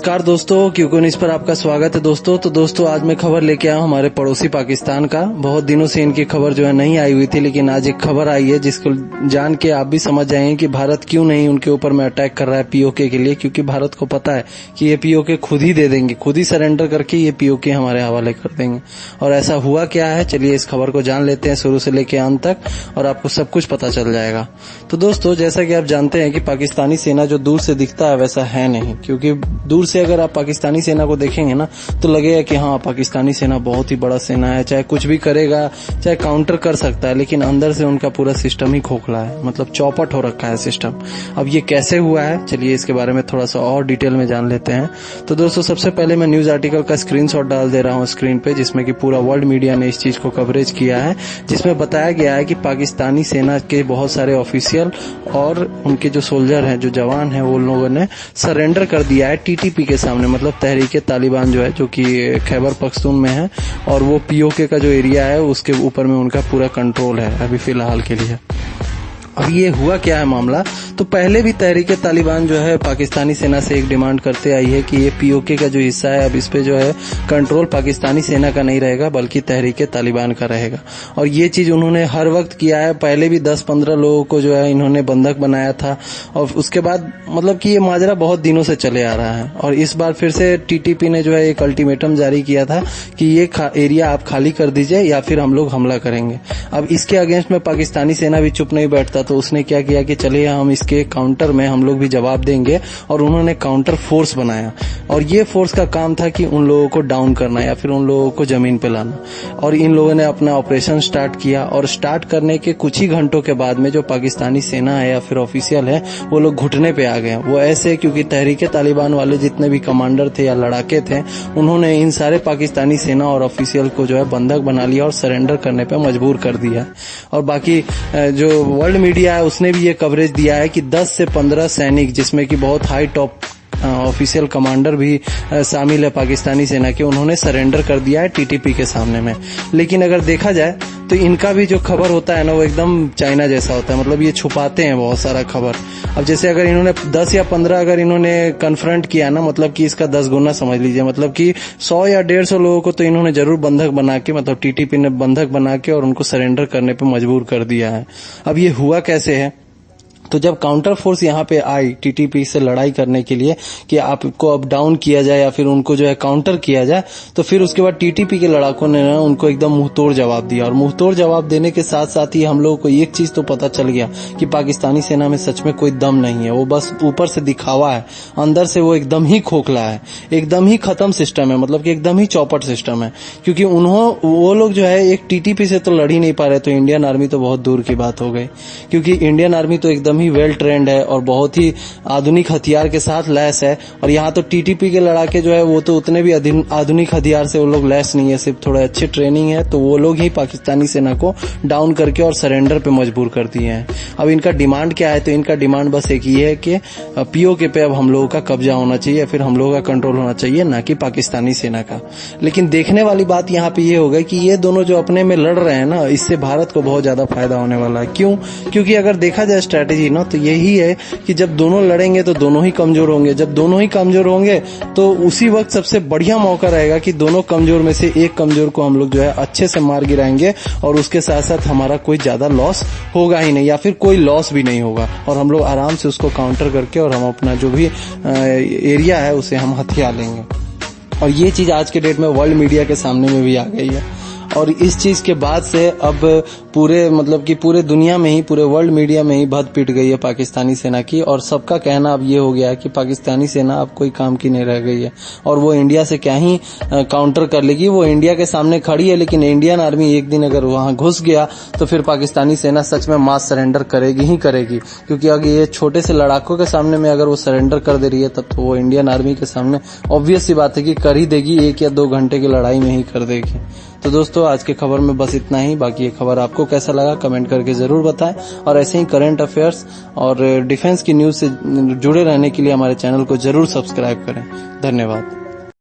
नमस्कार दोस्तों, क्यूको न्यूज़ पर आपका स्वागत है दोस्तों। तो दोस्तों आज मैं खबर लेके आया हूँ हमारे पड़ोसी पाकिस्तान का। बहुत दिनों से इनकी खबर जो है नहीं आई हुई थी, लेकिन आज एक खबर आई है जिसको जान के आप भी समझ जाएंगे कि भारत क्यों नहीं उनके ऊपर में अटैक कर रहा है पीओके के लिए। क्योंकि भारत को पता है कि ये पीओके खुद ही दे देंगे, खुद ही सरेंडर करके ये पीओके हमारे हवाले कर देंगे। और ऐसा हुआ क्या है, चलिए इस खबर को जान लेते हैं शुरू से लेके अंत तक, और आपको सब कुछ पता चल जाएगा। तो दोस्तों जैसा कि आप जानते हैं कि पाकिस्तानी सेना जो दूर से दिखता है वैसा है नहीं। क्योंकि दूर से अगर आप पाकिस्तानी सेना को देखेंगे ना तो लगेगा कि हाँ पाकिस्तानी सेना बहुत ही बड़ा सेना है, चाहे कुछ भी करेगा, चाहे काउंटर कर सकता है, लेकिन अंदर से उनका पूरा सिस्टम ही खोखला है, मतलब चौपट हो रखा है सिस्टम। अब ये कैसे हुआ है, चलिए इसके बारे में थोड़ा सा और डिटेल में जान लेते हैं। तो दोस्तों सबसे पहले मैं न्यूज आर्टिकल का स्क्रीनशॉट डाल दे रहा हूँ स्क्रीन पे, जिसमें कि पूरा वर्ल्ड मीडिया ने इस चीज को कवरेज किया है, जिसमें बताया गया है कि पाकिस्तानी सेना के बहुत सारे ऑफिशियल और उनके जो सोल्जर हैं, जो जवान हैं, वो लोगों ने सरेंडर कर दिया है टीटीपी के सामने, मतलब तहरीके तालिबान जो है, जो कि खैबर पख्तून में है, और वो पीओके का जो एरिया है उसके ऊपर में उनका पूरा कंट्रोल है अभी फिलहाल के लिए। अब ये हुआ क्या है मामला, तो पहले भी तहरीके तालिबान जो है पाकिस्तानी सेना से एक डिमांड करते आई है कि ये पीओके का जो हिस्सा है अब इस पे जो है कंट्रोल पाकिस्तानी सेना का नहीं रहेगा बल्कि तहरीके तालिबान का रहेगा। और ये चीज उन्होंने हर वक्त किया है। पहले भी 10-15 लोगों को जो है इन्होंने बंधक बनाया था, और उसके बाद मतलब कि ये माजरा बहुत दिनों से चले आ रहा है। और इस बार फिर से टीटीपी ने जो है एक अल्टीमेटम जारी किया था कि ये एरिया आप खाली कर दीजिए या फिर हम लोग हमला करेंगे। अब इसके अगेंस्ट में पाकिस्तानी सेना भी चुप नहीं बैठता, तो उसने क्या किया कि चलिए हम इसके काउंटर में हम लोग भी जवाब देंगे, और उन्होंने काउंटर फोर्स बनाया। और ये फोर्स का काम था कि उन लोगों को डाउन करना या फिर उन लोगों को जमीन पे लाना। और इन लोगों ने अपना ऑपरेशन स्टार्ट किया, और स्टार्ट करने के कुछ ही घंटों के बाद में जो पाकिस्तानी सेना है या फिर ऑफिशियल है वो लोग घुटने पे आ गए। वो ऐसे क्योंकि तहरीके तालिबान वाले जितने भी कमांडर थे या लड़ाके थे, उन्होंने इन सारे पाकिस्तानी सेना और ऑफिशियल को जो है बंधक बना लिया और सरेंडर करने पे मजबूर कर दिया। और बाकी जो वर्ल्ड मीडिया है उसने भी ये कवरेज दिया है कि 10 से 15 सैनिक, जिसमें कि बहुत हाई टॉप ऑफिशियल कमांडर भी शामिल है पाकिस्तानी सेना के, उन्होंने सरेंडर कर दिया है टीटीपी के सामने में। लेकिन अगर देखा जाए तो इनका भी जो खबर होता है ना वो एकदम चाइना जैसा होता है, मतलब ये छुपाते हैं बहुत सारा खबर। अब जैसे अगर इन्होंने 10 या 15 अगर इन्होंने कन्फ्रंट किया ना, मतलब कि इसका 10 गुना समझ लीजिए, मतलब कि 100 या 150 लोगों को तो इन्होंने जरूर बंधक बना के, मतलब टीटीपी ने बंधक बना के और उनको सरेंडर करने पे मजबूर कर दिया है। अब ये हुआ कैसे है, तो जब काउंटर फोर्स यहाँ पे आई टीटीपी से लड़ाई करने के लिए कि आपको अब डाउन किया जाए या फिर उनको जो है काउंटर किया जाए, तो फिर उसके बाद टीटीपी के लड़ाकों ने ना उनको एकदम मुंहतोड़ जवाब दिया। और मुंहतोड़ जवाब देने के साथ साथ ही हम लोगों को एक चीज तो पता चल गया कि पाकिस्तानी सेना में सच में कोई दम नहीं है, वो बस ऊपर से दिखावा है, अंदर से वो एकदम ही खोखला है, एकदम ही खत्म सिस्टम है, मतलब कि एकदम ही चौपट सिस्टम है। क्योंकि वो लोग जो है एक टीटीपी से तो लड़ ही नहीं पा रहे, तो इंडियन आर्मी तो बहुत दूर की बात हो गई। क्योंकि इंडियन आर्मी तो एकदम ही वेल ट्रेंड है और बहुत ही आधुनिक हथियार के साथ लैस है। और यहाँ तो टीटीपी के लड़ाके जो है वो तो उतने भी आधुनिक हथियार से वो लोग लैस नहीं है, सिर्फ थोड़ा अच्छी ट्रेनिंग है, तो वो लोग ही पाकिस्तानी सेना को डाउन करके और सरेंडर पे मजबूर कर दिए हैं। अब इनका डिमांड क्या है, तो इनका डिमांड बस एक ही है कि पीओके पे अब हम लोगों का कब्जा होना चाहिए या फिर हम लोगों का कंट्रोल होना चाहिए, ना कि पाकिस्तानी सेना का। लेकिन देखने वाली बात यहाँ पे ये हो गई कि ये दोनों जो अपने में लड़ रहे हैं ना, इससे भारत को बहुत ज्यादा फायदा होने वाला है। क्यों? क्योंकि अगर देखा जाए स्ट्रेटेजी ना, तो यही है कि जब दोनों लड़ेंगे तो दोनों ही कमजोर होंगे। जब दोनों ही कमजोर होंगे तो उसी वक्त सबसे बढ़िया मौका रहेगा कि दोनों कमजोर में से एक कमजोर को हम लोग जो है अच्छे से मार गिराएंगे, और उसके साथ साथ हमारा कोई ज्यादा लॉस होगा ही नहीं या फिर कोई लॉस भी नहीं होगा, और हम लोग आराम से उसको काउंटर करके और हम अपना जो भी एरिया है उसे हम हथिया लेंगे। और ये चीज आज के डेट में वर्ल्ड मीडिया के सामने में भी आ गई है। और इस चीज के बाद से अब पूरे मतलब कि पूरे दुनिया में ही, पूरे वर्ल्ड मीडिया में ही भद पिट गई है पाकिस्तानी सेना की। और सबका कहना अब ये हो गया है कि पाकिस्तानी सेना अब कोई काम की नहीं रह गई है, और वो इंडिया से क्या ही काउंटर कर लेगी। वो इंडिया के सामने खड़ी है, लेकिन इंडियन आर्मी एक दिन अगर वहां घुस गया तो फिर पाकिस्तानी सेना सच में मास सरेंडर करेगी ही करेगी। क्योंकि अगर ये छोटे से लड़ाकों के सामने में अगर वो सरेंडर कर दे रही है, तब तो वो इंडियन आर्मी के सामने ऑब्वियस सी बात है कि कर ही देगी, 1 या 2 घंटे की लड़ाई में ही कर देगी। तो दोस्तों आज के खबर में बस इतना ही। बाकी ये खबर आपको कैसा लगा कमेंट करके जरूर बताएं, और ऐसे ही करंट अफेयर्स और डिफेंस की न्यूज से जुड़े रहने के लिए हमारे चैनल को जरूर सब्सक्राइब करें। धन्यवाद।